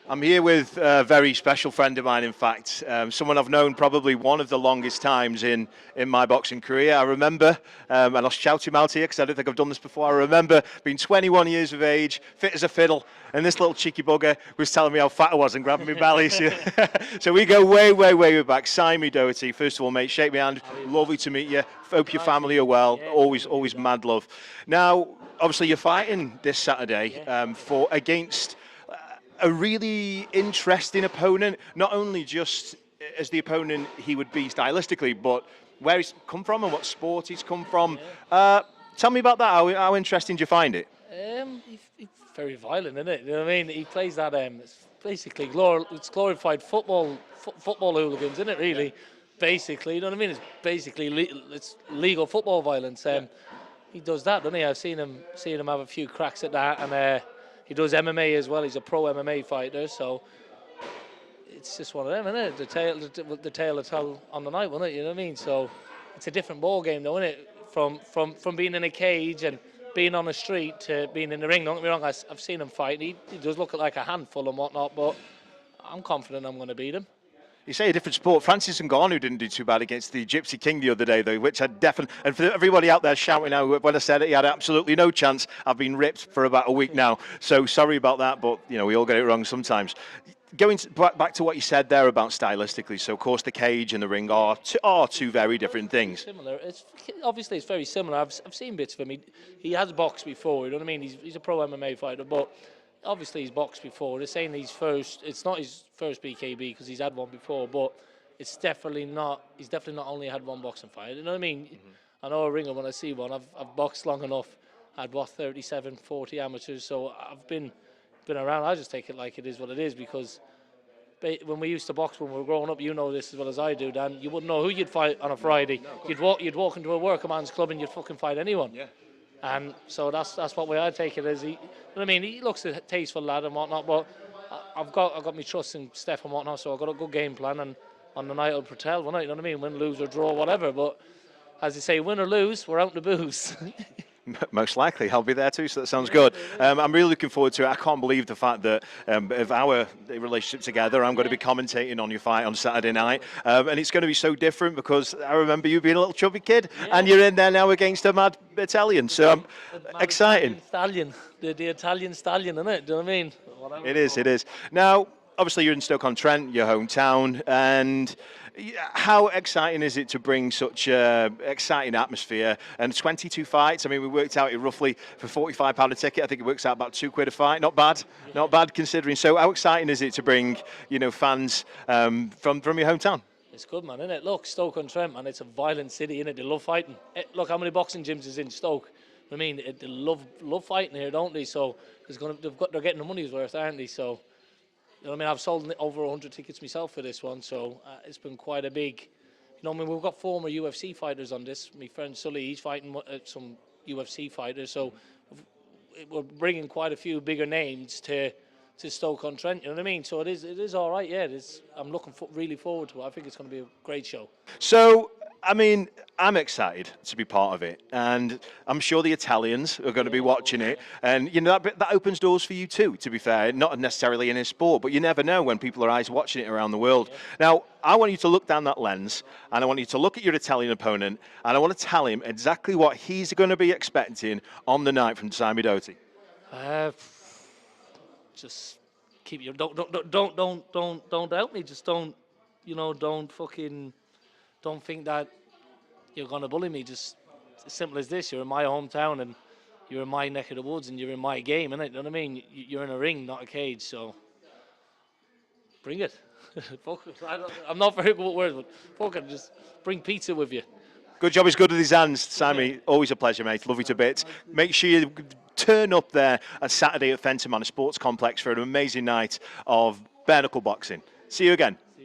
I'm here with a very special friend of mine, in fact, someone I've known probably one of the longest times in my boxing career. I remember, and I'll shout him out here because I don't think I've done this before, I remember being 21 years of age, fit as a fiddle, and this little cheeky bugger was telling me how fat I was and grabbing me belly. So we go way, way, way back. Simey Doherty, first of all, mate, shake my hand. Lovely to meet you. Hope your family are well. Always mad love. Now, obviously, you're fighting this Saturday against a really interesting opponent, not only just as the opponent he would be stylistically, but where he's come from and what sport he's come from. Tell me about that. How interesting do you find it? He's very violent, isn't it? You know what I mean? He plays that. It's basically glorified football hooligans, isn't it? Really, basically, you know what I mean? It's basically it's legal football violence. He does that, doesn't he? I've seen him have a few cracks at that, and he does MMA as well. He's a pro MMA fighter, so it's just one of them, isn't it? The tale to tell on the night, wasn't it? You know what I mean? So it's a different ball game, though, isn't it? From being in a cage and being on the street to being in the ring. Don't get me wrong, I've seen him fight. He does look like a handful and whatnot, but I'm confident I'm going to beat him. You say a different sport. Francis Ngannou didn't do too bad against the Gypsy King the other day, though, which I definitely... And for everybody out there shouting out, when I said it, he had absolutely no chance. I've been ripped for about a week now, so sorry about that, but, you know, we all get it wrong sometimes. Going back to what you said there about stylistically, so, of course, the cage and the ring are two very different things. Similar. Obviously, it's very similar. I've seen bits of him. He has boxed before, you know what I mean? He's a pro MMA fighter, but... Obviously, he's boxed before. They're saying it's not his first BKB because he's had one before, but it's definitely not. He's definitely not only had one boxing fight. You know what I mean? Mm-hmm. I know a ringer when I see one. I've boxed long enough. I had 37, 40 amateurs, so I've been around. I just take it like it is what it is because when we used to box when we were growing up, you know this as well as I do, Dan. You wouldn't know who you'd fight on a Friday. No, you'd walk into a workerman's club and you'd fucking fight anyone. Yeah. And so that's what way I take it as. You know what I mean? He looks a tasteful lad and whatnot, but I've got me trust in Steph and whatnot, so I've got a good game plan, and on the night I'll tell, you know what I mean? Win, lose or draw, whatever. But as they say, win or lose, we're out to booze. Most likely, I'll be there too, so that sounds good. I'm really looking forward to it. I can't believe the fact that of our relationship together, I'm going to be commentating on your fight on Saturday night, and it's going to be so different because I remember you being a little chubby kid, and you're in there now against a mad Italian, so I'm exciting. Stallion, the Italian stallion, isn't it? Do you know what I mean? Whatever. It is. Now, obviously, you're in Stoke-on-Trent, your hometown, and how exciting is it to bring such an exciting atmosphere and 22 fights? I mean, we worked out it roughly for £45 a ticket. I think it works out about £2 a fight. Not bad considering. So, how exciting is it to bring, fans from your hometown? It's good, man, isn't it? Look, Stoke-on-Trent, man, it's a violent city, innit? They love fighting. Look how many boxing gyms is in Stoke. I mean, they love fighting here, don't they? So they're getting the money's worth, aren't they? So. You know what I mean? I've sold over 100 tickets myself for this one, so it's been quite a big... we've got former UFC fighters on this. My friend Sully, he's fighting some UFC fighters, so we're bringing quite a few bigger names to Stoke-on-Trent, you know what I mean? So it is all right, yeah. I'm looking really forward to it. I think it's going to be a great show. So, I mean, I'm excited to be part of it, and I'm sure the Italians are going to be watching it, and that opens doors for you too, to be fair, not necessarily in a sport, but you never know when people are watching it around the world. Now, I want you to look down that lens, and I want you to look at your Italian opponent, and I want to tell him exactly what he's going to be expecting on the night from Simey Doherty. Just keep your don't doubt me. Just don't think that you're going to bully me. Just as simple as this. You're in my hometown and you're in my neck of the woods and you're in my game, innit? You know what I mean? You're in a ring, not a cage, so bring it. I'm not very good with words, but fuck it, just bring pizza with you. Good job, he's good with his hands, Simey. Always a pleasure, mate. Love you to bits. Make sure you turn up there on Saturday at Fenton Manor Sports Complex for an amazing night of bare knuckle boxing. See you again.